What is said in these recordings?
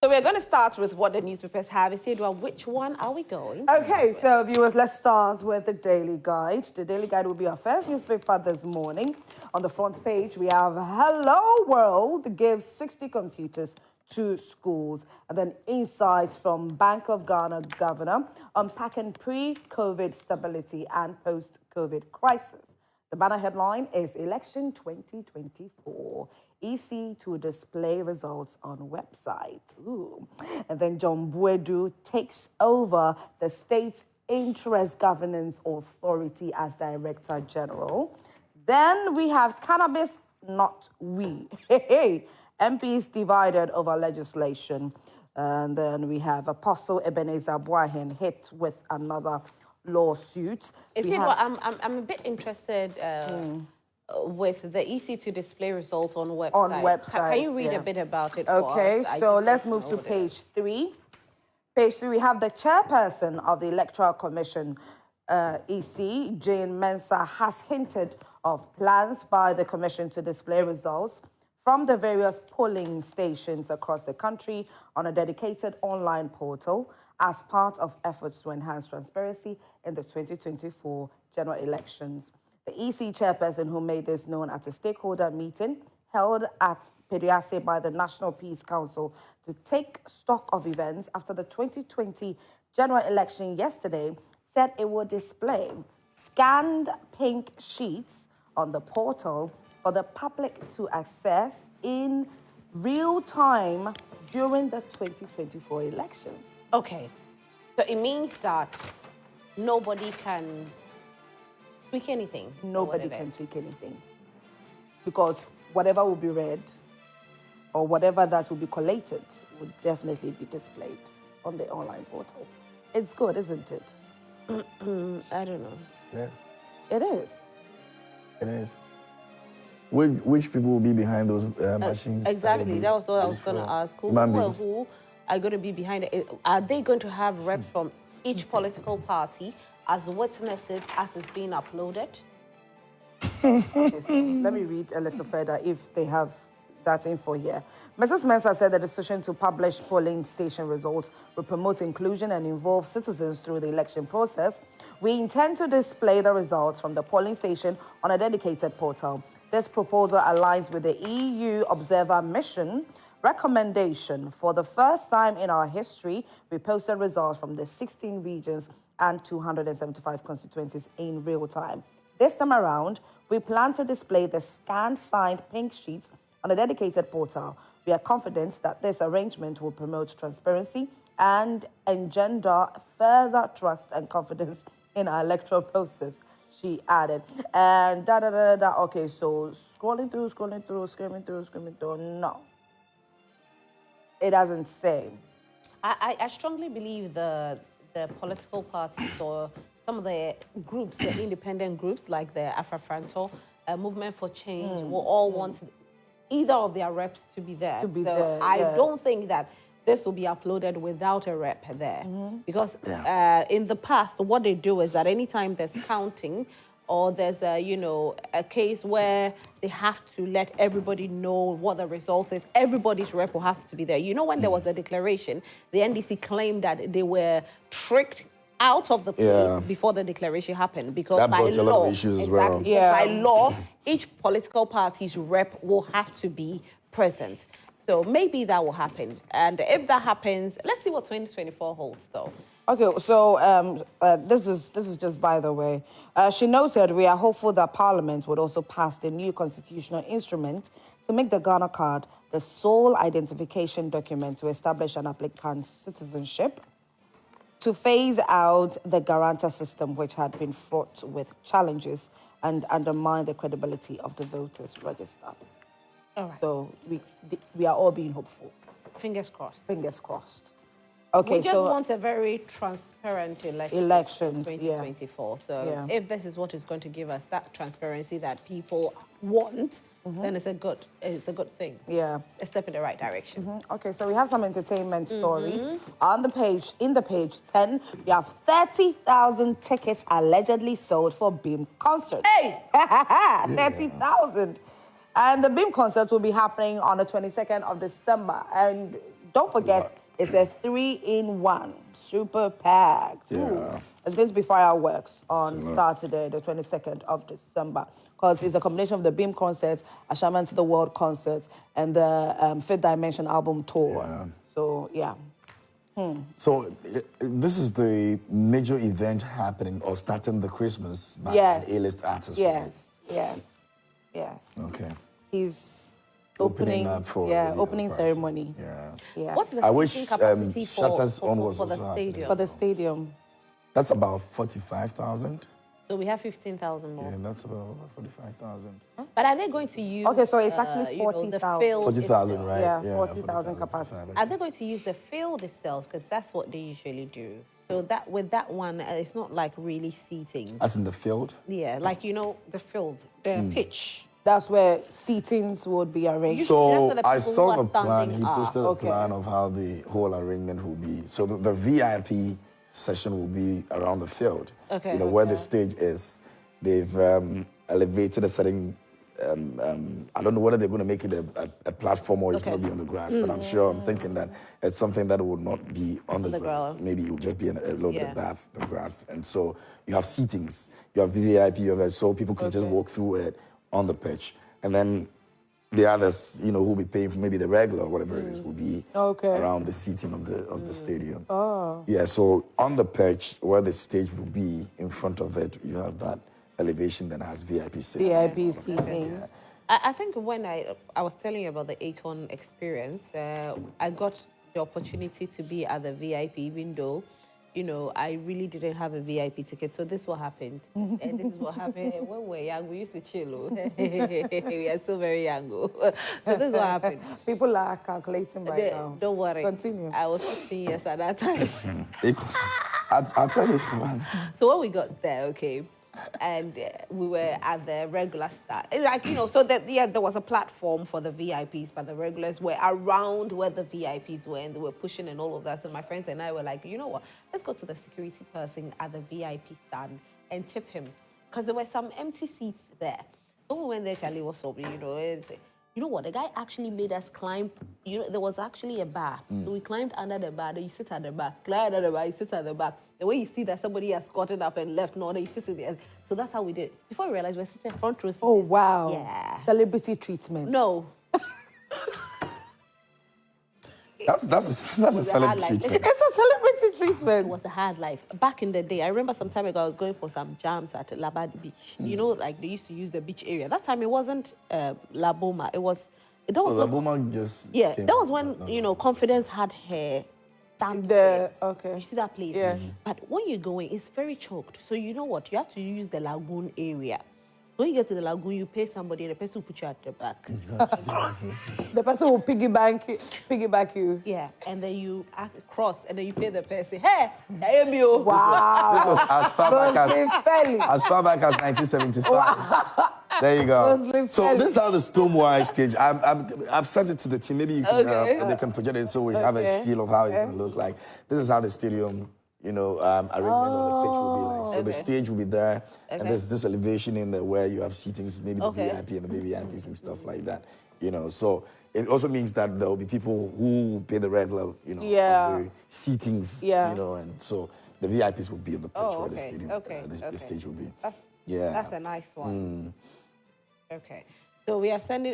So we're going to start with what the newspapers have. Isidua, which one are we going? Okay, so viewers, let's start with the Daily Guide. The Daily Guide will be our first newspaper this morning. On the front page, we have Hello World gives 60 computers to schools. And then insights from Bank of Ghana governor unpacking pre-COVID stability and post-COVID crisis. The banner headline is Election 2024. EC to display results on website. Ooh. And then John Buedu takes over the State Interest Governance Authority as Director General. Then we have cannabis, not we. Hey, MPs divided over legislation. And then we have Apostle Ebenezer Boahen hit with another lawsuit. I'm a bit interested with the EC to display results on website. On website. Can you read a bit about it? Okay, so let's move to page 3. Page 3, we have the chairperson of the Electoral Commission, EC, Jane Mensah, has hinted of plans by the commission to display results from the various polling stations across the country on a dedicated online portal as part of efforts to enhance transparency in the 2024 general elections. The EC chairperson, who made this known at a stakeholder meeting held at Pediase by the National Peace Council to take stock of events after the 2020 general election yesterday, said it would display scanned pink sheets on the portal for the public to access in real time during the 2024 elections. Okay, so it means that nobody can tweak anything. Nobody can tweak anything. Because whatever will be read or whatever that will be collated would definitely be displayed on the online portal. It's good, isn't it? I don't know. Yes. It is. It is. Which people will be behind those machines? Exactly. That was what I was going to ask. Who are going to be behind it? Are they going to have reps from each political party as witnesses as it's being uploaded? Okay, so let me read a little further if they have that info here. Mrs. Mensah said the decision to publish polling station results will promote inclusion and involve citizens through the election process. We intend to display the results from the polling station on a dedicated portal. This proposal aligns with the EU Observer Mission recommendation. For the first time in our history, we posted results from the 16 regions and 275 constituencies in real time. This time around, we plan to display the scanned signed pink sheets on a dedicated portal. We are confident that this arrangement will promote transparency and engender further trust and confidence in our electoral process, she added. And Okay, so scrolling through. No. It doesn't say. I strongly believe the political parties or some of the groups, the independent groups like the Afrafranto, Movement for Change, will all want either of their reps to be there. I don't think that this will be uploaded without a rep there. Because in the past, what they do is that anytime there's counting or there's a case where they have to let everybody know what the result is, everybody's rep will have to be there. You know, when there was a declaration, the NDC claimed that they were tricked out of the place before the declaration happened, because that by brought law, a lot of issues as well. by law, each political party's rep will have to be present. So maybe that will happen. And if that happens, let's see what 2024 holds, though. Okay, so this is just by the way. She noted we are hopeful that Parliament would also pass the new constitutional instrument to make the Ghana card the sole identification document to establish an applicant's citizenship, to phase out the guarantor system, which had been fraught with challenges and undermine the credibility of the voters register. All right. So we are all being hopeful. Fingers crossed. Fingers crossed. Okay, we just want a very transparent election. Elections, 2024. So if this is what is going to give us that transparency that people want, then it's a good thing. Yeah. A step in the right direction. Okay, so we have some entertainment stories. On the page, in the page 10, we have 30,000 tickets allegedly sold for Beam concert. Hey! 30,000. And the Beam concert will be happening on the 22nd of December. And Don't forget, it's a 3-in-1 super packed. Yeah. It's going to be fireworks on Saturday, the 22nd of December, because it's a combination of the Beam concerts, Ashaman to the World concerts, and the Fifth Dimension album tour. Yeah. So, yeah. So this is the major event happening or starting the Christmas by Yes. an A-list artist. Yes. Okay. He's Opening up for opening price. ceremony. Yeah. What's the I wish seating capacity Shutters On was for the also happening. stadium? For the stadium. That's about 45,000. So we have 15,000 more. Yeah, that's about 45,000. But are they going to use? Okay, so it's actually you know, the 40,000. field 40,000, itself? right? Yeah, 40,000 capacity. Are they going to use the field itself? Because that's what they usually do. So that with that one, it's not like really seating. As in the field? Yeah, like you know the field, the pitch. That's where seatings would be arranged. That's So where the I people saw who the are plan. standing He are. posted a Okay. plan of how the whole arrangement will be. So the VIP session will be around the field. Okay. You know, where the stage is. They've elevated a certain, I don't know whether they're going to make it a platform or it's going to be on the grass, but I'm thinking that it's something that will not be on the grass. ground. Maybe it will just be a little bit Yeah. above the grass. And so you have seatings, you have VIP, you have so people can just walk through it on the pitch. And then the others, you know, who will be paying for maybe the regular or whatever it is, will be around the seating of the stadium. Oh. Yeah, so on the pitch, where the stage will be, in front of it, you have that elevation that has VIP seating. VIP seating. I think when I was telling you about the Akon experience, I got the opportunity to be at the VIP, even though, you know, I really didn't have a VIP ticket. So this is what happened. And this is what happened when we were young. We used to chill. We are still very young. So this is what happened. People are calculating right now. Don't worry. Continue. I was 16 years at that time. I'll tell you, man. So when we got there, okay, and we were at the regular start. Like, you know, so that, yeah, there was a platform for the VIPs, but the regulars were around where the VIPs were and they were pushing and all of that. So my friends and I were like, you know what, let's go to the security person at the VIP stand and tip him. Because there were some empty seats there. So we went there, Charlie was up, you know, you know what, the guy actually made us climb, you know, there was actually a bar. So we climbed under the bar, then you sit at the back, climb under the bar, you sit at the back. The way you see that somebody has gotten up and left, no, then you sit in the end. So that's how we did. Before we realized we're sitting front row. Oh, wow. Yeah. Celebrity treatment. No. That's a celebrity highlight. treatment. It's a celebrity It treatment. was a hard life. Back in the day, I remember some time ago, I was going for some jams at Labadi Beach. You know, like they used to use the beach area. That time it wasn't La Boma. It was, that was Labuma just yeah, came that was out. when, you know, Confidence had her stand The there. okay. You see that place? Yeah. But when you're going, it's very choked. So you know what? You have to use the lagoon area. When you get to the lagoon, you pay somebody and the person will put you at the back. The person will piggyback you. Yeah. And then you cross and then you pay the person. Hey, I am you. Wow. This was as far back as 1975. There you go. Muslim So Felly. this is how the Stonewire stage. I've sent it to the team. Maybe you can, they can project it so we have a feel of how it's going to look like. This is how the stadium, you know, arrangement on the pitch will be like. So the stage will be there, and there's this elevation in there where you have seatings, maybe the VIP and the VVIPs and stuff like that. You know, so it also means that there will be people who pay the regular, you know, the seatings, you know, and so the VIPs will be on the pitch where the stadium, the stage will be. That's a nice one. Okay. So we've sent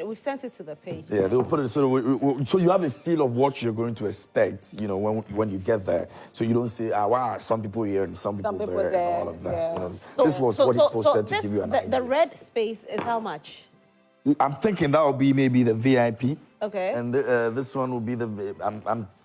it to the page. Yeah, they'll put it so you have a feel of what you're going to expect, you know, when you get there. So you don't say, wow, some people here and some people there and all of that. yeah. You know, this was what he posted to give you an idea. The red space is how much? I'm thinking that will be maybe the VIP. Okay. And this one will be the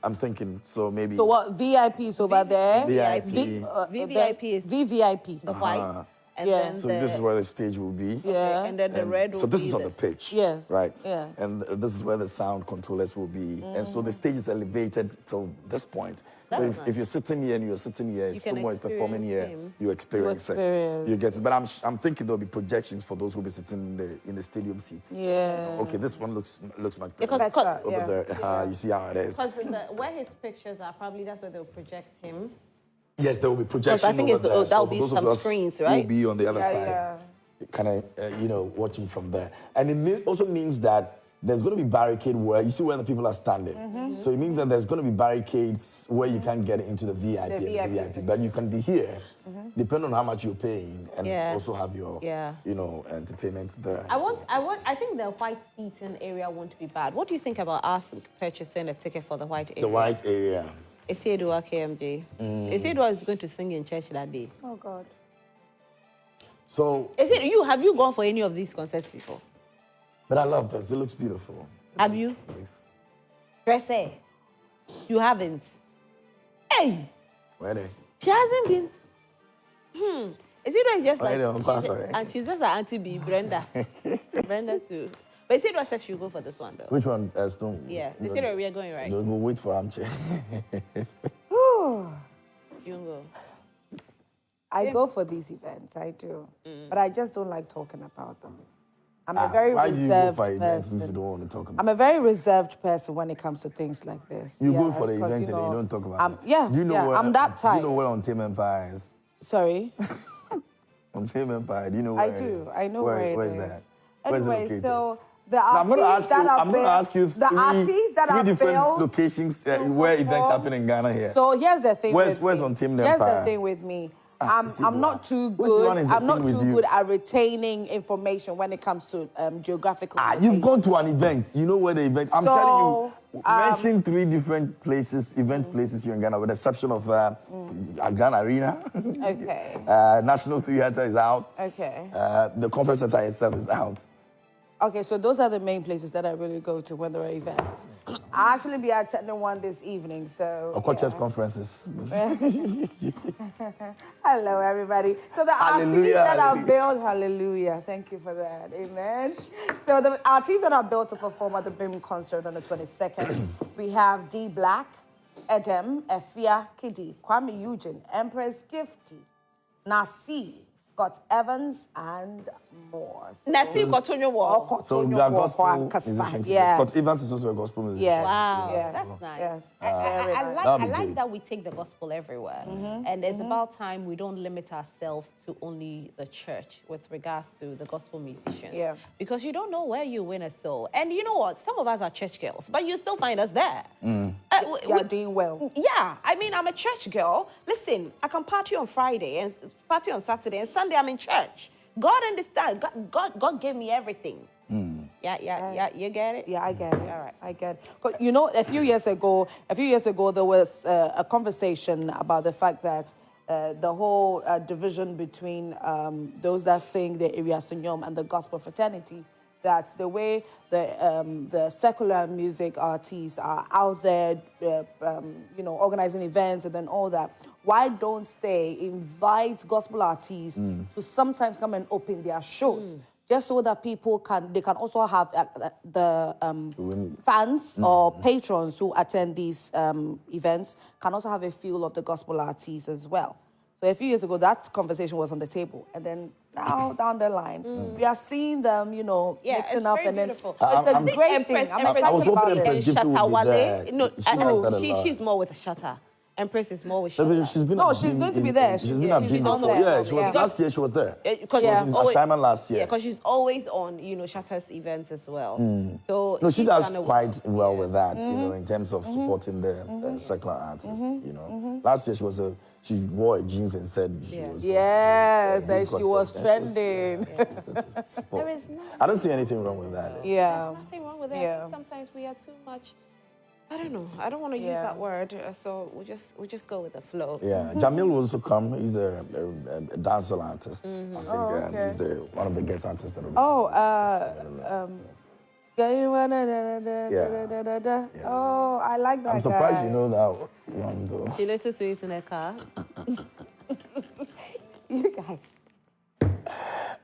I'm thinking so maybe. So what VIP is over there? VIP. VVIP is VVIP. the white. And Yeah. then So this is where the stage will be. Yeah. And then the red will So this be is on the pitch. Yes, Right. yes. And this is where the sound controllers will be. And so the stage is elevated till this point. So if you're sitting here and you're sitting here, if can someone is performing here, experience him. you experience it. You get it. But I'm thinking there'll be projections for those who will be sitting in the stadium seats. Yeah. Okay, this one looks much Because better. Over there. You see how it is. where his pictures are, probably that's where they'll project him. Yes, there will be projection I think over there. that'll for be those some of us screens, who right? will be on the other side, kind of, you know, watching from there. And it also means that there's going to be barricade where you see where the people are standing. So it means that there's going to be barricades where you can't get into the VIP and the VIP, but you can be here, depending on how much you're paying, and also have your, you know, entertainment there. I think the white seating area won't be bad. What do you think about us purchasing a ticket for the white area? The white area. Esiedua KMJ. Esiedua is going to sing in church that day. Oh God. So have you gone for any of these concerts before? But I love this. It looks beautiful. Have you? Dressé. You haven't. Hey! Where are they? She hasn't been. Esiedua is just and she's just like Auntie B, Brenda. Brenda too. But Esiedua said she'll go for this one though. Which one? Stone? Yeah. Esiedua, we are going right. No, we'll wait for armchair. You won't go. I go for these events, I do. But I just don't like talking about them. I'm a very why reserved do you go for events person. if you don't want to talk about I'm a very reserved person when it comes to things like this. You go for the event and you don't talk about it. Yeah, do you know yeah, where, I'm that type. Do you know where On Tame Empire is? Sorry? On Tame Empire, do you know where I do. I know where it is. Where's that? Anyway, so the Now, I'm going artists that are to ask you three different locations where events happen in Ghana here. So here's the thing. Where's On Tame Empire? Here's the thing with me. I'm not too Which one good. is the I'm not thing with too you? good at retaining information when it comes to geographical. You've gone to an event. You know where the event. I'm telling you. Mention three different places, event places here in Ghana, with the exception of Ghana Arena. Okay. National Theatre is out. Okay. The conference center itself is out. Okay, so those are the main places that I really go to when there are events. I'll actually be attending one this evening, so... Church conferences. Hello, everybody. So the artists that are built... Hallelujah. Thank you for that. Amen. So the artists that are built to perform at the BIM concert on the 22nd, we have D Black, Edem, Efia Kidi, Kwame Eugene, Empress Gifty, Nasi, Scott Evans, and more. Nasi Kotonyo War. So we are gospel musicians. Scott Evans is also a gospel musician. Yeah. Wow, Yeah. that's nice. Yes. I like that we take the gospel everywhere. And it's about time we don't limit ourselves to only the church with regards to the gospel musicians. Yeah. Because you don't know where you win a soul. And you know what? Some of us are church girls, but you still find us there. You're doing well. Yeah, I mean, I'm a church girl. Listen, I can party on Friday and party on Saturday, and Sunday I'm in church. God understands. God gave me everything. Yeah, you get it? Yeah, I get it. All right. I get it. 'Cause, you know, a few years ago, there was a conversation about the fact that the whole division between those that sing the Area Sunyom and the gospel fraternity, that the way the secular music artists are out there, organizing events and then all that, why don't they invite gospel artists to sometimes come and open their shows? Just so that people can also have the fans or patrons who attend these events can also have a feel of the gospel artists as well. So a few years ago, that conversation was on the table, and then now down the line, we are seeing them, mixing up, and then beautiful. it's a great thing. I'm I was excited about hoping it. Empress Gifty would be there. No, she's more with Shatta. Empress is more with Shatta. She's been she's going to be there. She's been at BIM before. there. Yeah, she was last year. She was there. Because She was in Ashaiman last year. Yeah, because she's always on, Shatta's events as well. So No, she she's does done quite well with that, in terms of supporting the secular artists. Last year she wore jeans and said she was. Yes, and she was trending. There is I don't see anything wrong with that. Yeah. nothing wrong with that. Yeah. Sometimes we are too much. I don't know. I don't want to use that word, so we just go with the flow. Yeah, Jamil will also come. He's a dancehall artist. I think he's one of the guest artists that will be. Oh, I like that. I'm surprised guy. you know that one though. She listens to it in her car. You guys.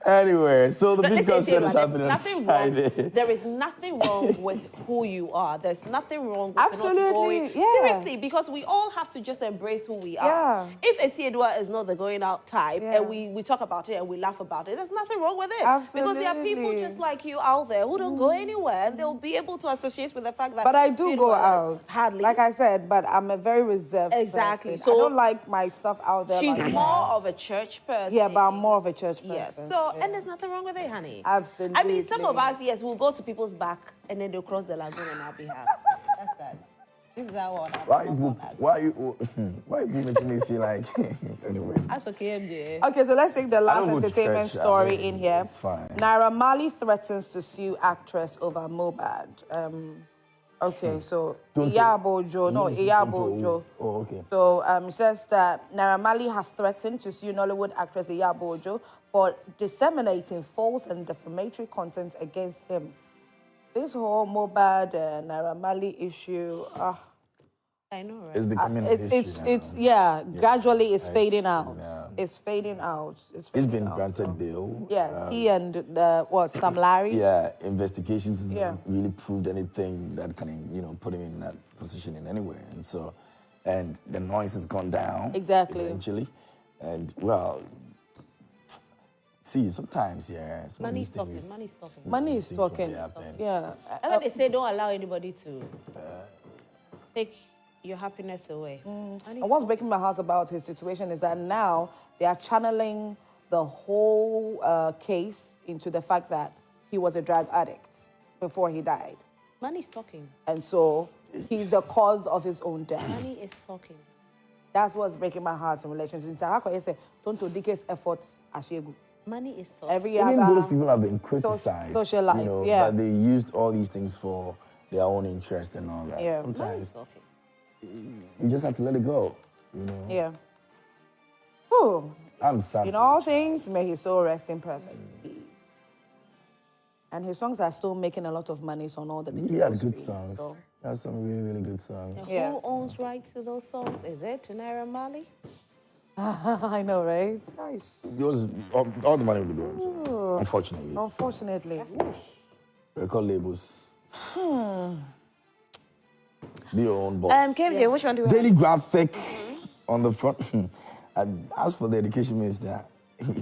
Anyway, so the big Listen, concert is happening on Friday. There is nothing wrong with who you are. There's nothing wrong with Absolutely, not going. yeah. Seriously, because we all have to just embrace who we are. Yeah. If Esiedua is not the going out type, Yeah. and we talk about it and we laugh about it, there's nothing wrong with it. Absolutely. Because there are people just like you out there who don't go anywhere, and they'll be able to associate with the fact that. But I do go Esiedua out. Hardly. Like I said, but I'm a very reserved Exactly. person. So I don't like my stuff out there. she's like more that. of a church person. Yeah, but I'm more of a church person. Yes. So And there's nothing wrong with it, honey. Absolutely. I mean, some of us, yes, we'll go to people's back and then they'll cross the lagoon on our behalf. That's that. This is our one. Why you making me feel like anyway? That's okay, MJ. Okay, so let's take the last don't go to entertainment church, story I mean, in here. it's fine. Naira Marley threatens to sue actress over Mohbad. Okay, so Iyabo Ojo, Oh, okay. So it says that Naira Marley has threatened to sue Nollywood actress Iyabo Ojo for disseminating false and defamatory content against him. This whole Mohbad Naira Marley issue, I know, right? It's becoming a history now. gradually it's fading out. yeah. It's fading out. He's been granted bail. Yes, he and Sam Larry. Yeah, investigations has Yeah. not really proved anything that can, put him in that position in any way. And so, and the noise has gone down. Exactly. Eventually. And, well, see, sometimes, some of Money's these things- talking. Money's talking. Money is these things will talking. happen. Yeah. That's why they say don't allow anybody to take your happiness away. And what's breaking my heart about his situation is that now they are channeling the whole case into the fact that he was a drug addict before he died. Money's talking. And so he's the cause of his own death. Money is talking. That's what's breaking my heart in relation to Ntahako. Say, don't to Dike's efforts, Ashegu. Money is talking. Every Even other those people have been criticized. socialites, yeah. That they used all these things for their own interest and all that. Yeah. Money's Sometimes talking. you just have to let it go, Yeah. Whew. I'm sad. In all things, may his soul rest in perfect peace. And his songs are still making a lot of money on all the He digital had good streams, songs. so. He had some really, really good songs. Yeah. Who owns right to those songs? Is it Naira Marley? I know, right? Nice. Yours, all the money will be going to, unfortunately. Unfortunately. Record labels. Be your own boss. KMJ, which one do you Daily Graphic on the front. And as for the education minister,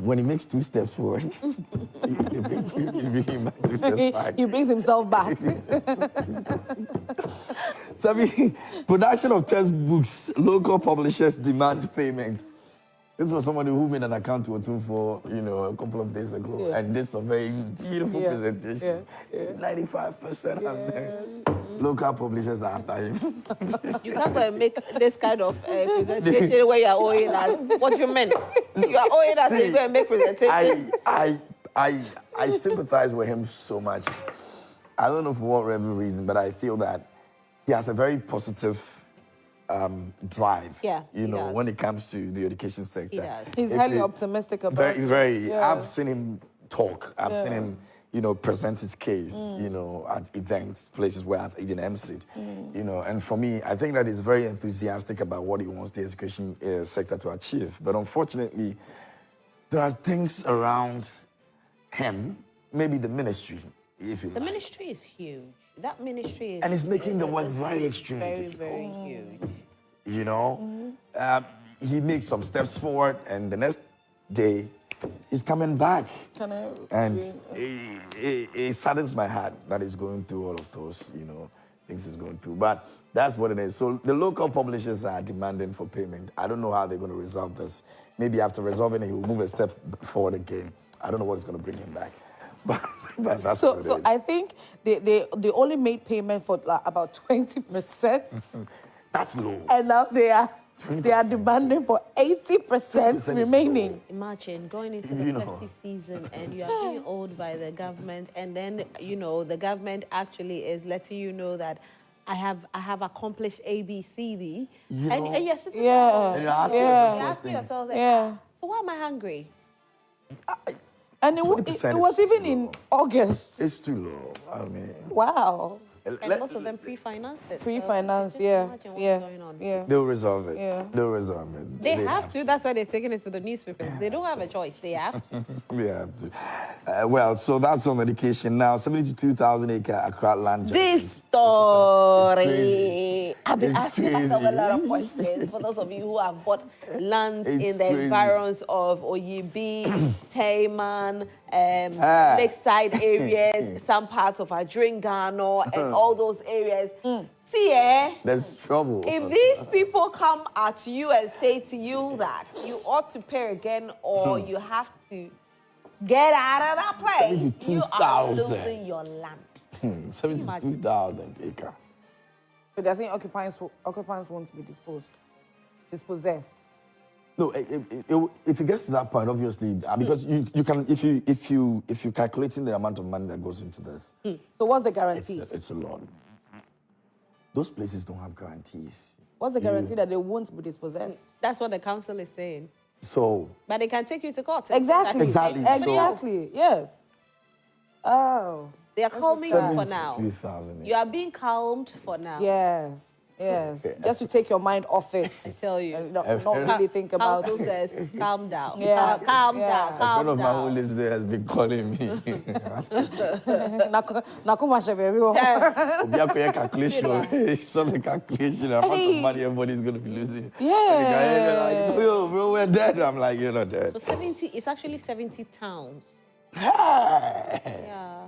when he makes 2 steps forward, he brings him back 2 steps back. He brings himself back. Production of textbooks, local publishers demand payment. This was somebody who made an account to Otun for, a couple of days ago and did some very beautiful presentation. 95% of them. Local publishers are after him. You can't go and make this kind of presentation where you're owing us. What you meant? You are owing us and you go and make presentation. I sympathize with him so much. I don't know for whatever reason, but I feel that he has a very positive drive. Yeah, he does. when it comes to the education sector. He does. He's If highly it- optimistic about Very, it. very. Yeah. I've seen him talk. I've seen him, present his case, at events, places where I've even emceed, And for me, I think that he's very enthusiastic about what he wants the education sector to achieve. But unfortunately, there are things around him, maybe the ministry, if you like. The ministry is huge. That ministry is... And it's making the work very extremely very, difficult. very huge. He makes some steps forward, and the next day, he's coming back. And it saddens my heart that he's going through all of those, things he's going through. But that's what it is. So the local publishers are demanding for payment. I don't know how they're going to resolve this. Maybe after resolving it, he'll move a step forward again. I don't know what is going to bring him back. But that's what it is. So I think they only made payment for about 20%. That's low. And now they are 20%. demanding for 80% is remaining. Imagine going into the festive season and you are being owed by the government, and then the government actually is letting you know that I have accomplished A, B, C, D, and you're sitting there And you're asking you're yourself those asking things. yourself, like, Yeah. so why am I hungry? And it 20% was is even too in low. August. It's too low. I mean, Wow. And most of them pre-financed it. Pre-finance, so yeah. just imagine what's Yeah. going on. Yeah. they'll resolve it. Yeah. They'll resolve it. They have to. That's why they're taking it to the newspapers. They don't have a choice. They have to. We have to. Well, so that's on education now. 72,000 acre Accra land. This judgment. story. I've been It's asking myself a lot of crazy. questions. For those of you who have bought land It's in the crazy. environs of Oyibi, Tayman, Ah. lakeside areas, some parts of Adringano, and all those areas. See, There's trouble. if these people come at you and say to you that you ought to pay again or you have to Get out of that place. 72,000. You are losing your land. 72,000 acre. So they're saying occupants won't be dispossessed. No, if it gets to that point, obviously, because you can, if you calculating the amount of money that goes into this, So what's the guarantee? it's a lot. Those places don't have guarantees. What's the guarantee that they won't be dispossessed? That's what the council is saying. So But they can take you to court. Exactly. Exactly. Exactly. Yes. Oh. They are calming you for now. 73,000. You are being calmed for now. Yes. Yes. Just to take your mind off it. I tell you. And not really think about Council it. says, calm down. Yeah. Calm Yeah. down. A Calm friend of mine who down. lives there has been calling me. Nakumasha, baby. Obiakoye calculation. He saw the calculation, the amount of money everybody's going to be losing. Yeah. And the guy like, yo, bro, we're dead. I'm like, you're not dead. So 70, it's actually 70 towns. Hey. Yeah.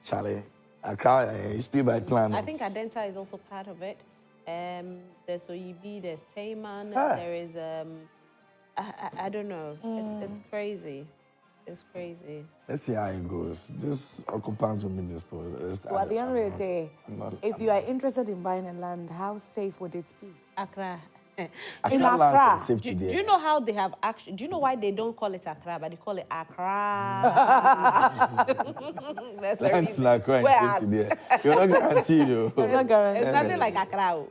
Charlie, I cry. Still by plan. I think Adenta is also part of it. There's Oyibi, there's Tayman, Ah. there is, I don't know. It's crazy. It's crazy. Let's see how it goes. This occupants will be disposed. So at the end of the day, not- if you are interested in buying a land, how safe would it be? Accra. Accra in lands Accra. are safe Do today. you know how they have actually? Do you know why they don't call it Accra, but they call it Accra? That's the Lands reason. in Accra and Whereas- safety there. You're not guaranteed, It's though. not guaranteed. It's nothing like Accra.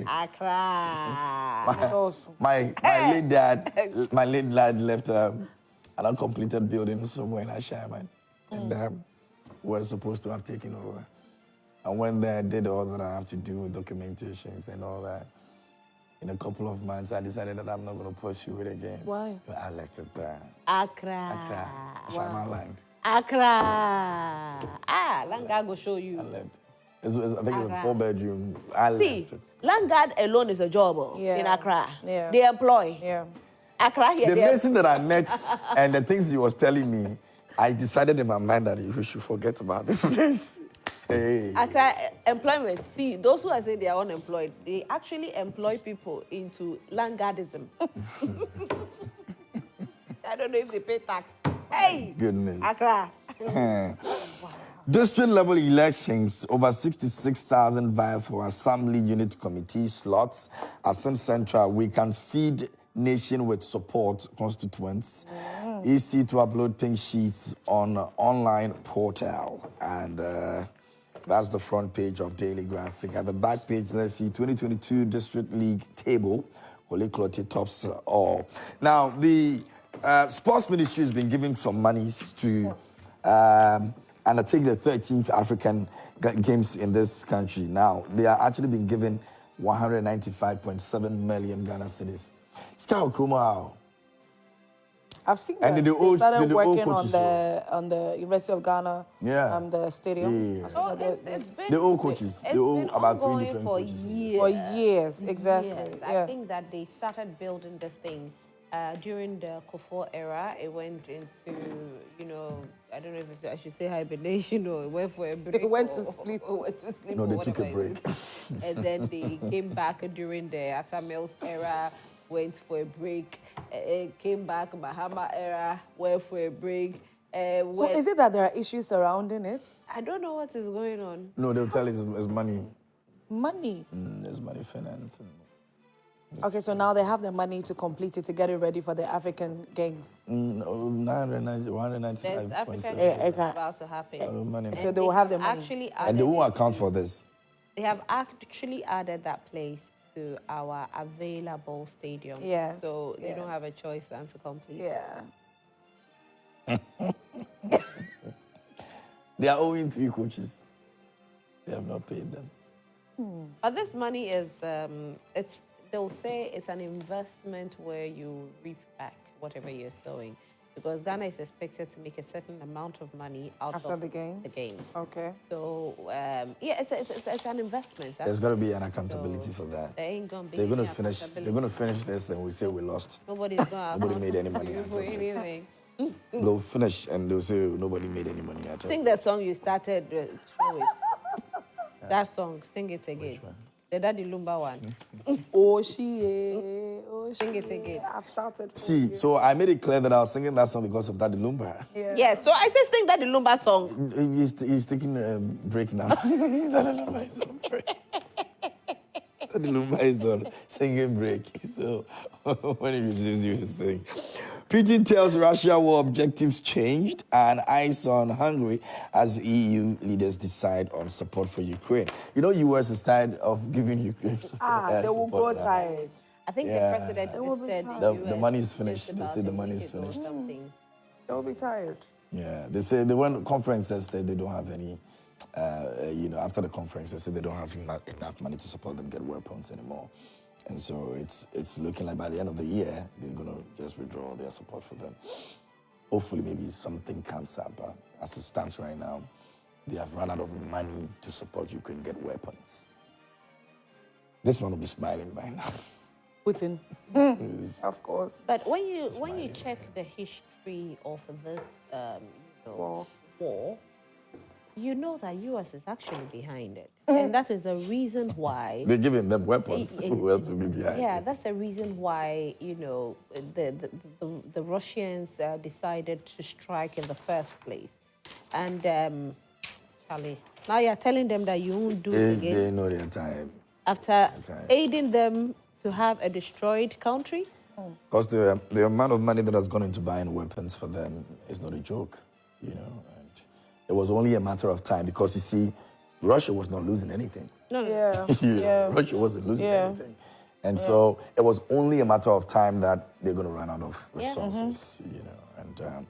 Accra. Also. My late dad left an uncompleted building somewhere in Ashaiman, and we're supposed to have taken over. I went there, did all that I have to do, documentations and all that. In a couple of months, I decided that I'm not going to pursue it again. Why? I left it there. Accra. Ashaiman land. Accra. Langard will show you. I left it. I think it's a Accra. 4-bedroom. I See, left it. Langard alone is a job Yeah. in Accra. Yeah. They employ. Yeah. Accra here. The they person that I met and the things he was telling me, I decided in my mind that we should forget about this place. Hey. Accra employment. See, those who are saying they are unemployed, they actually employ people into Langardism. I don't know if they pay tax. Hey! Goodness. Accra. District level elections, over 66,000 vie for Assembly Unit Committee slots. At St. Central, we can feed nation with support constituents. Easy to upload pink sheets on online portal. And that's the front page of Daily Graphic. At the back page, let's see, 2022 District League table. Ole Clotte tops all. Now, the Sports Ministry has been giving some monies to undertake the 13th African Games in this country. Now, they are actually been given 195.7 million Ghana cedis. Scout Krumah. I've seen And that. the old- They started the old working coaches on the University of Ghana, Yeah. the stadium. Yeah. I've seen Oh, that it's been, The old coaches. it's The old been about 3 ongoing different for coaches. years. for years, exactly. Yes, Yeah. I think that they started building this thing during the Kufuor era. It went into, I don't know if I should say hibernation or it went for a break. It went to or- sleep. or went to sleep No, or they took a whatever it break. is. And then they came back during the Atta Mills era, went for a break. Came back Bahama era, went for a break. So is it that there are issues surrounding it? I don't know what is going on. No, they'll tell you it's money. Money. There's money finance. Okay, so now they have the money to complete it, to get it ready for the African Games. 195.7. There's African Yeah, Games okay. about to happen. lot of money. So they will have the money. Actually And they added won't it account to- for this. They have actually added that place to our available stadium. Yes, So they yes. don't have a choice than to complete. Yeah. They are owing 3 coaches. They have not paid them. But this money is, they'll say it's an investment where you reap back whatever you're sowing. Because Ghana is expected to make a certain amount of money out After of the game? the games. Okay. So, it's an investment. There's got to be an accountability for that. There ain't gonna be They're any going to finish. They're accountability. going to finish this, and we say we lost. Nobody's gonna Nobody account made any to money you out for of it. anything. They'll finish, and they'll say nobody made any money out of Sing it. the song you started through it. That song, sing it again. one? The Daddy Lumba one. Oh, she. Sing it again. I've started for See, you. so I made it clear that I was singing that song because of Daddy Lumba. Yeah, so I said sing that the Lumba song. He's taking a break now. Daddy Lumba is on break. Daddy Lumba is on singing break. So when he resumes, you will sing. Putin tells Russia war objectives changed and eyes on Hungary as EU leaders decide on support for Ukraine. You know, US is tired of giving Ukraine They will go support now. tired. I think Yeah. the president will be said tired. The US money is just finished. They about say the to money make is it or finished. something. They will be tired. Yeah, they say they went conferences that they don't have any, after the conference they said they don't have enough money to support them get weapons anymore. And so it's looking like by the end of the year, they're going to just withdraw their support for them. Hopefully maybe something comes up, but as it stands right now, they have run out of money to support Ukraine get weapons. This man will be smiling by now. Putin. Of course. But when you check the history of this war, you know that US is actually behind it, and that is the reason why They're giving them weapons. Who else will be behind? Yeah, that's the reason why the Russians decided to strike in the first place, and Charlie, now you're telling them that you won't do it again They know their time. after aiding them to have a destroyed country. Because the amount of money that has gone into buying weapons for them is not a joke, and it was only a matter of time because you see, Russia was not losing anything. Yeah. Russia wasn't losing anything. And so it was only a matter of time that they're going to run out of resources, and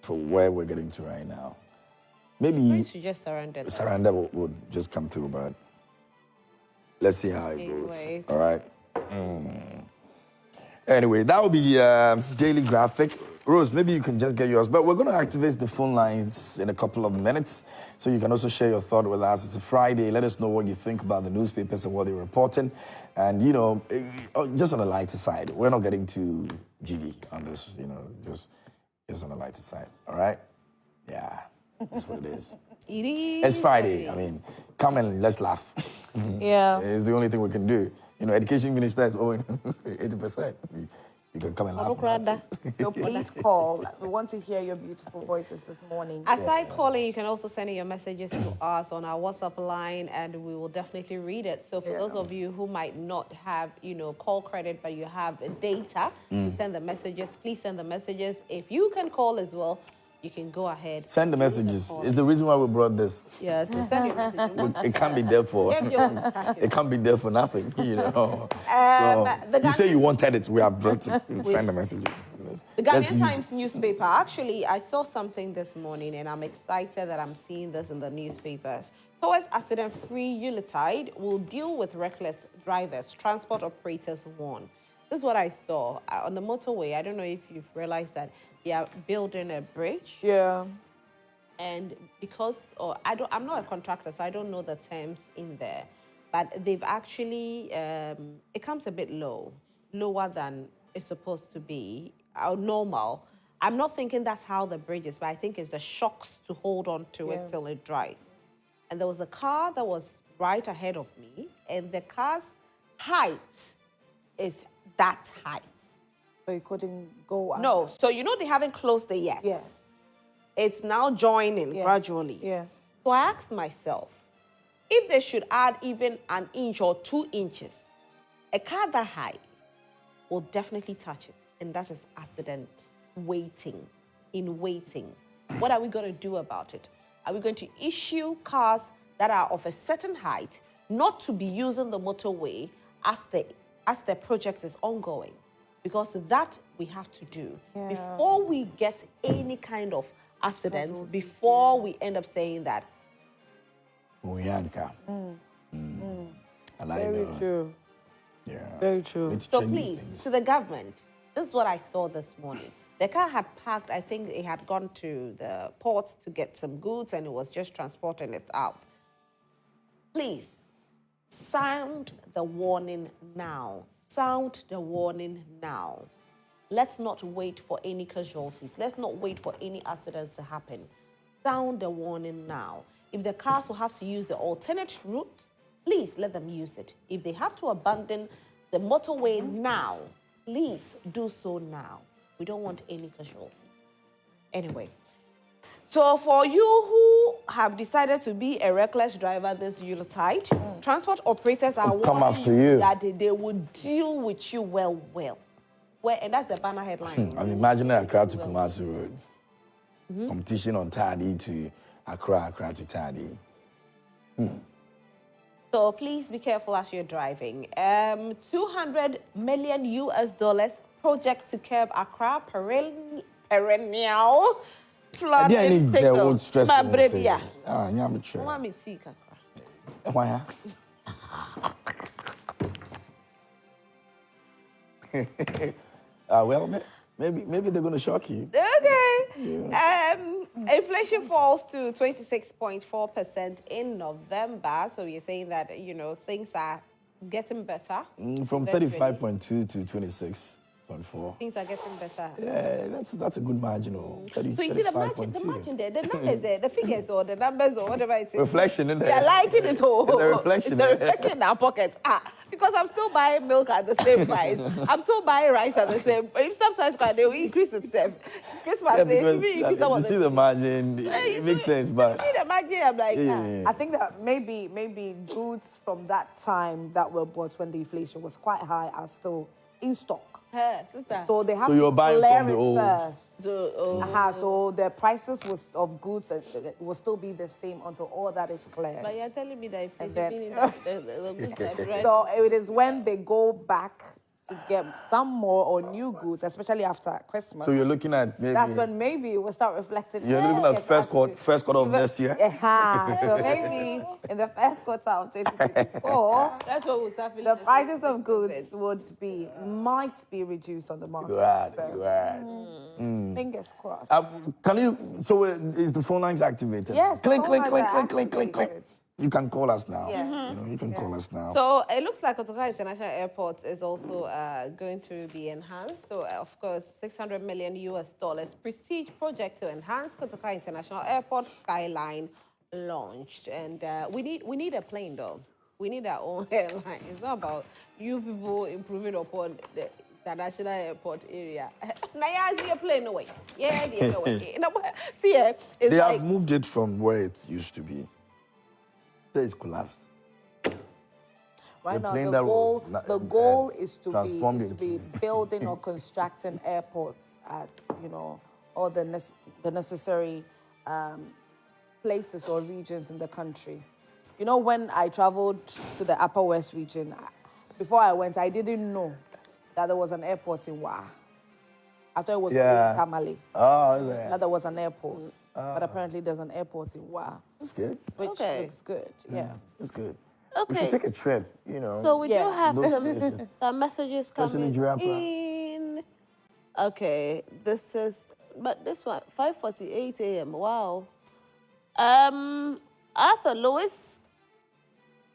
for where we're getting to right now. Maybe You should just surrender. surrender will just come through, but let's see how it goes. Anyways. All right. Anyway, that will be daily graphic. Rose, maybe you can just get yours, but we're going to activate the phone lines in a couple of minutes, so you can also share your thought with us. It's a Friday. Let us know what you think about the newspapers and what they're reporting. And, just on the lighter side, we're not getting too jiggy on this, just on the lighter side. All right? Yeah, that's what it is. It is. It's Friday. I mean, come and let's laugh. Yeah. It's the only thing we can do. Education minister is owing 80%. You can come and laugh about it. So please call. We want to hear your beautiful voices this morning. Aside calling, you can also send in your messages to us on our WhatsApp line, and we will definitely read it. So for those of you who might not have, call credit, but you have data to send the messages, please send the messages. If you can call as well, you can go ahead. Send the messages. It's the reason why we brought this. Yeah, so send your messages. It can't be there for. Get yours started. It can't be there for nothing. So the you say Ghanaian- you wanted it. We have brought it. Send the messages. The Let's Ghanaian use Times it. newspaper. Actually, I saw something this morning, and I'm excited that I'm seeing this in the newspapers. Towards accident-free Yuletide will deal with reckless drivers. Transport operators warn. This is what I saw on the motorway. I don't know if you've realized that they are building a bridge. Yeah. And because I'm not a contractor, so I don't know the terms in there, but they've actually it comes a bit lower than it's supposed to be, normal. I'm not thinking that's how the bridge is, but I think it's the shocks to hold on to it till it dries. And there was a car that was right ahead of me, and the car's height is that height. So you couldn't go. No, so they haven't closed it yet. Yes. It's now joining gradually. Yeah. So I asked myself, if they should add even an inch or 2 inches, a car that high will definitely touch it. And that is accident waiting. What are we going to do about it? Are we going to issue cars that are of a certain height not to be using the motorway as the project is ongoing? Because that we have to do before we get any kind of accidents, before we end up saying that. Muyanka. And I Very know. true. Yeah. Very true. Need to So check these please, things. to the government, this is what I saw this morning. The car had parked, I think it had gone to the port to get some goods, and it was just transporting it out. Please, sound the warning now. Sound the warning now. Let's not wait for any casualties. Let's not wait for any accidents to happen. Sound the warning now. If the cars will have to use the alternate route, please let them use it. If they have to abandon the motorway now. Please do so now. We don't want any casualties. Anyway, so for you who have decided to be a reckless driver this Yuletide, transport operators are come warning after you. that they will deal with you well. And that's the banner headline. I'm imagining Accra to Kumasi Road. Competition on Tadi to Accra to Tadi. So please be careful as you're driving. $200 million project to curb Accra perennial flood I is need the old stress. My baby, yeah. I'm sure. Want me tea, Accra? Why? Well, maybe they're going to shock you. Okay. Inflation falls to 26.4% in November. So you're saying that, things are getting better. From 35.2 to 26.4. Things are getting better. Yeah, that's a good margin. 30, So you see the margin there, the numbers there, the figures or the numbers or whatever it is. Reflection in there. They're liking it all. It's a reflection. It's a reflection in our pockets. Because I'm still buying milk at the same price. I'm still buying rice at the same price. Sometimes they will increase itself. Christmas, Yeah, because you see the margin, it makes sense, but... See the margin, I'm like, I think that maybe goods from that time that were bought when the inflation was quite high are still in stock. Sister. So they have So you're to buying clear from the it old. first. So, So the prices of goods will still be the same until all that is cleared. but you're telling me that if And there's then- the goods are bread. So it is when they go back to get some more or new goods, especially after Christmas. So you're looking at maybe... That's when maybe it will start reflecting. You're looking at first quarter of next year? So maybe in the first quarter of 2024, That's what we'll start feeling. the prices of goods might be reduced on the market. Right, So, right. fingers crossed. Can you... So is the phone lines activated? Yes, the Click, phone click, lines click, are click, click, click. activated. You can call us now. Yeah. You can call us now. So it looks like Kotoka International Airport is also going to be enhanced. So of course, $600 million prestige project to enhance Kotoka International Airport skyline launched, and we need a plane though. We need our own airline. It's not about you people improving upon the international airport area. Now you see a plane away. Yeah, no way. See, it's They like have moved it from where it used to be. It's collapsed. Right The now, plane the that goal, was the goal is to transformed be building or constructing airports at all the necessary places or regions in the country. When I traveled to the Upper West region, before I went, I didn't know that there was an airport in Wa. I thought it was in Tamale. Oh, is it? That there was an airport, but apparently there's an airport in Wa, That's good. which Okay. looks good. Yeah. That's good. okay. We should take a trip, So we do Yeah. have Those some places. messages Especially coming Giraffe. in. Okay, this is, but this one, 5:48 a.m. Wow. Arthur Lewis.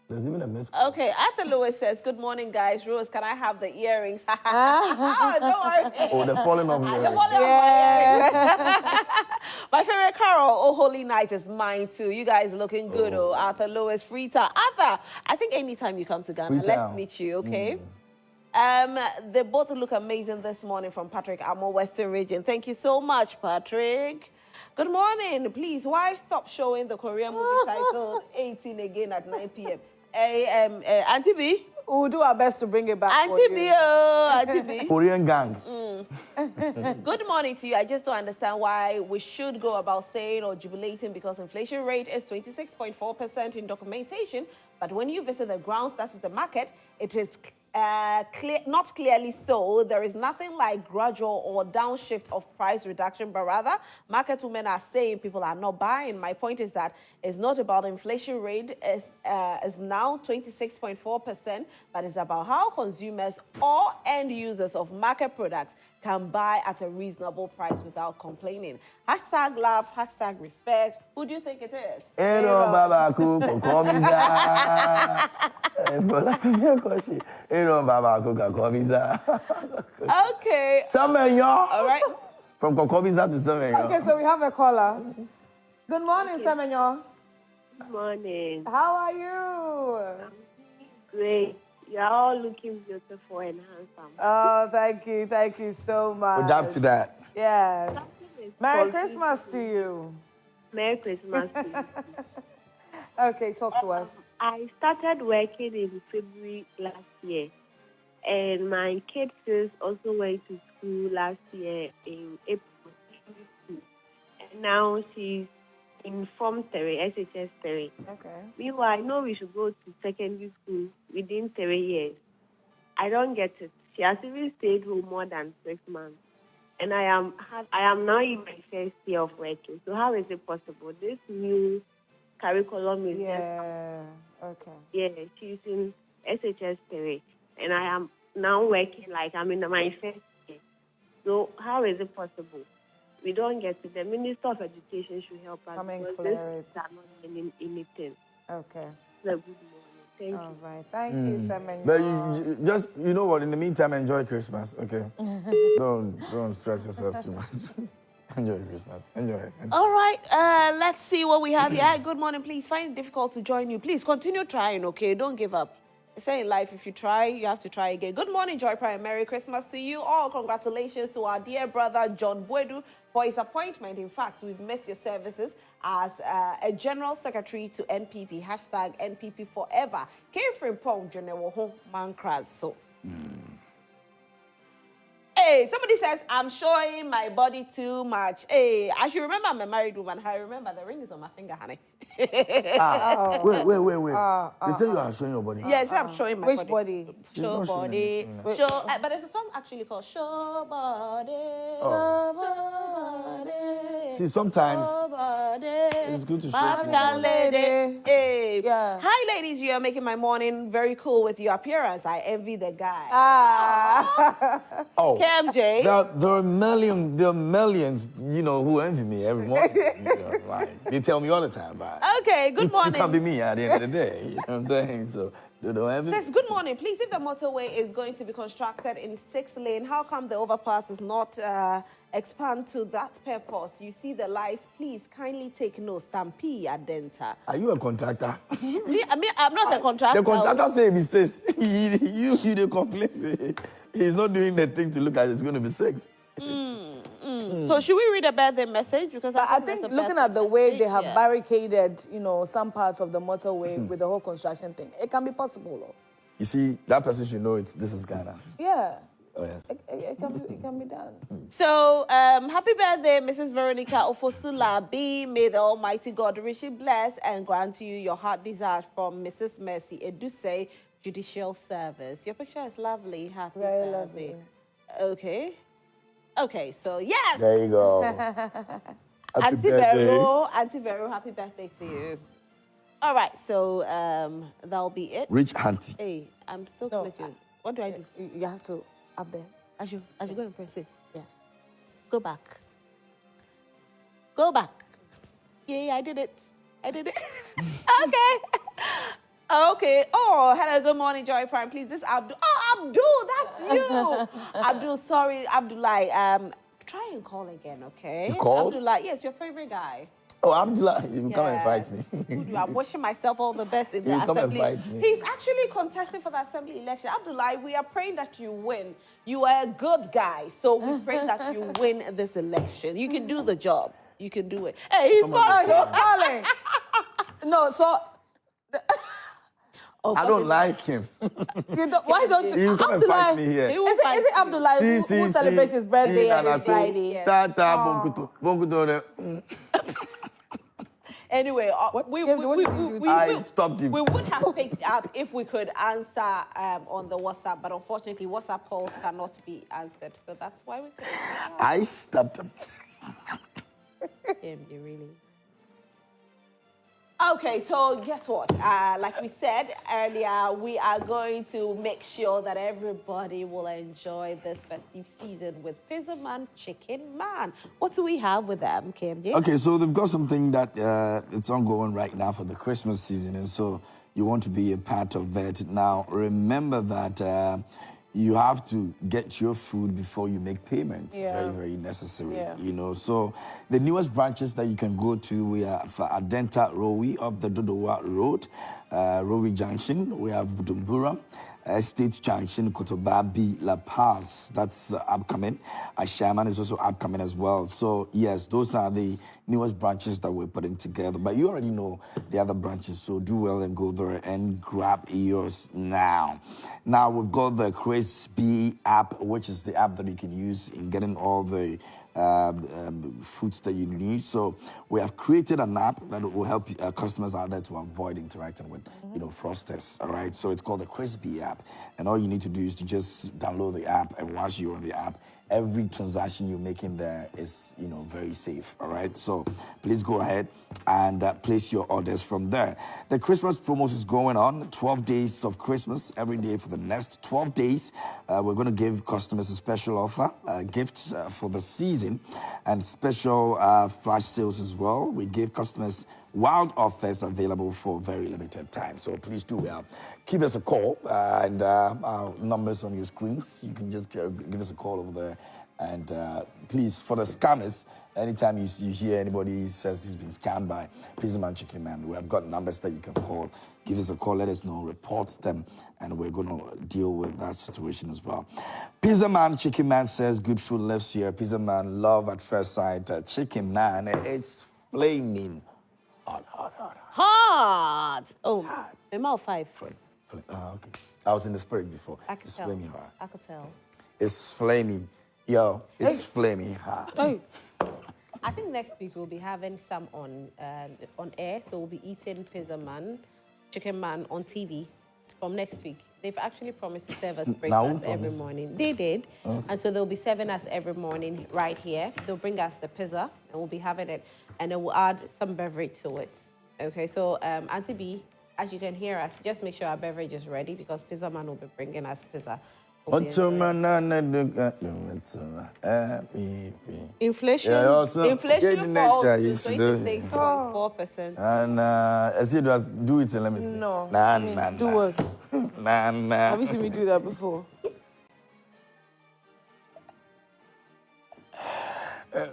There's even a missed call. Okay, Arthur Lewis says, "Good morning, guys. Rose, can I have the earrings?" Oh, don't worry. Oh, they're falling off here. My favorite Carol, Oh Holy Night, is mine too. You guys looking good, Arthur Lewis, Frita. Arthur, I think anytime you come to Ghana, let's Freetown. meet you, okay? They both look amazing this morning from Patrick Amo, Western Region. Thank you so much, Patrick. Good morning. Please, why stop showing the Korean movie titled 18 again at 9 p.m.? Auntie B? We'll do our best to bring it back for Auntie B, you. Auntie B. Korean gang. Good morning to you. I just don't understand why we should go about saying or jubilating because inflation rate is 26.4% in documentation, but when you visit the grounds, that is the market, it is not clearly so. There is nothing like gradual or downshift of price reduction, but rather market women are saying people are not buying. My point is that it's not about inflation rate is now 26.4%, but it's about how consumers or end users of market products can buy at a reasonable price without complaining. Hashtag love, hashtag respect. Who do you think it is? Aaron Babaku, Kokomiza. Aaron Babaku, Kokomiza. Okay. Samenyo. All right. From Kokomiza to Samenyo. Okay, so we have a caller. Good morning, Semenyo. Good morning. How are you? Great. You are all looking beautiful and handsome. Oh, thank you so much. We're up to that. Yes. Something is Merry confusing Christmas to me. you. Merry Christmas to you. Okay, talk to us. I started working in February last year, and my kid sis also went to school last year in April. And now she's in Form 3, SHS 3. Okay. Meanwhile, I know we should go to secondary school within 3 years. I don't get it. She has even stayed home more than 6 months. And I am now in my first year of working. So how is it possible? This new curriculum is Yeah. Okay. she's in SHS 3. And I am now working like I'm in my first year. So how is it possible? We don't get it. The Minister of Education should help us. Come and because clear it. these are not learning anything. Okay. So good morning. Thank you. All right. Thank you, Semenyo. But you just, you know what, in the meantime, enjoy Christmas, okay? don't stress yourself too much. Enjoy Christmas. Enjoy. All right, let's see what we have here. Hi, good morning. Please find it difficult to join you. Please continue trying, okay? Don't give up. They say in life, if you try, you have to try again. Good morning, Joy Prime. Merry Christmas to you all. Congratulations to our dear brother, John Boedu, for his appointment. In fact, we've missed your services as a General Secretary to NPP. Hashtag NPP Forever. Came from Pong, Jonewo Mankras. So. Hey, somebody says, I'm showing my body too much. Hey, I should remember I'm a married woman. I remember the ring is on my finger, honey. Wait. They say you are showing your body. Yes, I'm showing my Which body. body? Show not showing body. anything, Show, but there's a song actually called Show Body. Oh. Show body. See, sometimes Show body. it's good to show African small body. lady. Hey. Yeah. Hi, ladies. You are making my morning very cool with your appearance. I envy the guy. Oh, KMJ. there are millions, you know, who envy me every morning. You know, like, they tell me all the time, but Okay, good you morning. can't be me at the end of the day. You know what I'm saying? So, they don't envy me. Says, good morning. Please, if the motorway is going to be constructed in 6-lane, how come the overpass is not expand to that purpose? You see the lights. Please kindly take note. Stampede Adenta. Are you a contractor? I'm not a contractor. The contractor say he says, you the complain, say he's not doing the thing to look at it's going to be 6. So should we read a birthday message? Because I there's think a looking birthday at the way they message have here. barricaded, you know, some parts of the motorway with the whole construction thing, it can be possible, though. You see, that person should know this is Ghana. Yeah. Oh, yes. It can be done. So, happy birthday, Mrs. Veronica Ofosula B. May the Almighty God richly bless and grant you your heart desires from Mrs. Mercy Eduse Judicial Service. Your picture is lovely. Happy Very birthday. lovely. Okay, so yes. There you go. Happy Auntie birthday. Vero, happy birthday to you. All right, so that'll be it. Rich auntie. Hey, I'm still No, clicking. What do I do? You have to up there. I should go and press it. Yes. Go back. Go back. Yeah, I did it. Okay. Okay. Oh, hello. Good morning, Joy Prime. Please, this Abdul. Oh, Abdul, that's you. Abdul, sorry, Abdullah. Try and call again, okay? You called? Abdullah, yes, your favorite guy. Oh, Abdullah, you come and Yeah. fight me. I'm wishing myself all the best in the You come and assembly. fight me. He's actually contesting for the assembly election. Abdullah, we are praying that you win. You are a good guy, so we pray that you win this election. You can do the job. You can do it. Hey, he's calling. Oh, he's calling. No, so I don't like him. why don't you? You come and fight me here. He will Is fight it you. Abdullah who celebrates his birthday every Friday? Friday. Anyway, What did you do? I stopped him. We would have picked up if we could answer on the WhatsApp, but unfortunately, WhatsApp calls cannot be answered. So that's why we couldn't. I stopped him. Really. Okay, so guess what? Like we said earlier, we are going to make sure that everybody will enjoy this festive season with Pizza Man, Chicken Man. What do we have with them, KMJ? Okay, so they've got something that it's ongoing right now for the Christmas season, and so you want to be a part of that. Now, remember that you have to get your food before you make payment. Yeah. Very, very necessary, Yeah. you know. So the newest branches that you can go to, we are for Adenta Rowi of the Dodowa Road, Rowi Junction. We have Bujumbura, State Junction, Cotobabi, La Paz. That's upcoming. Ashaman is also upcoming as well. So, yes, those are the newest branches that we're putting together. But you already know the other branches, so do well and go there and grab yours now. Now, we've got the Crispy app, which is the app that you can use in getting all the foods that you need. So we have created an app that will help customers out there to avoid interacting with, fraudsters. All right. So it's called the Crispy app, and all you need to do is to just download the app. And once you're on the app, every transaction you're making there is, very safe. All right. So please go ahead and place your orders from there. The Christmas promos is going on. 12 days of Christmas every day for the next 12 days. We're going to give customers a special offer, gifts for the season, and special flash sales as well. We give customers wild offers available for very limited time. So please do give us a call, and our numbers on your screens. You can just give us a call over there. And please, for the scammers, anytime you hear anybody says he's been scammed by Pizza Man Chicken Man, we have got numbers that you can call. Give us a call, let us know, report them, and we're going to deal with that situation as well. Pizza Man Chicken Man says good food lives here. Pizza Man, love at first sight. Chicken Man, it's flaming hot. Hot! Oh, I'm out 5. Okay. I was in the spirit before. It's tell. flaming hot. I could tell. It's flaming. Yo, it's flaming hot. Hey. I think next week we'll be having some on air, so we'll be eating Pizza Man, Chicken Man on TV from next week. They've actually promised to serve us breakfast every morning. They did, and so they'll be serving us every morning right here. They'll bring us the pizza, and we'll be having it, and then we'll add some beverage to it. Okay, so Auntie B, as you can hear us, just make sure our beverage is ready because Pizza Man will be bringing us pizza. Inflation. Inflation falls to 26.4%. And I said, do it. Let me see. No. Nah. Do it. Nah. Have you seen me do that before?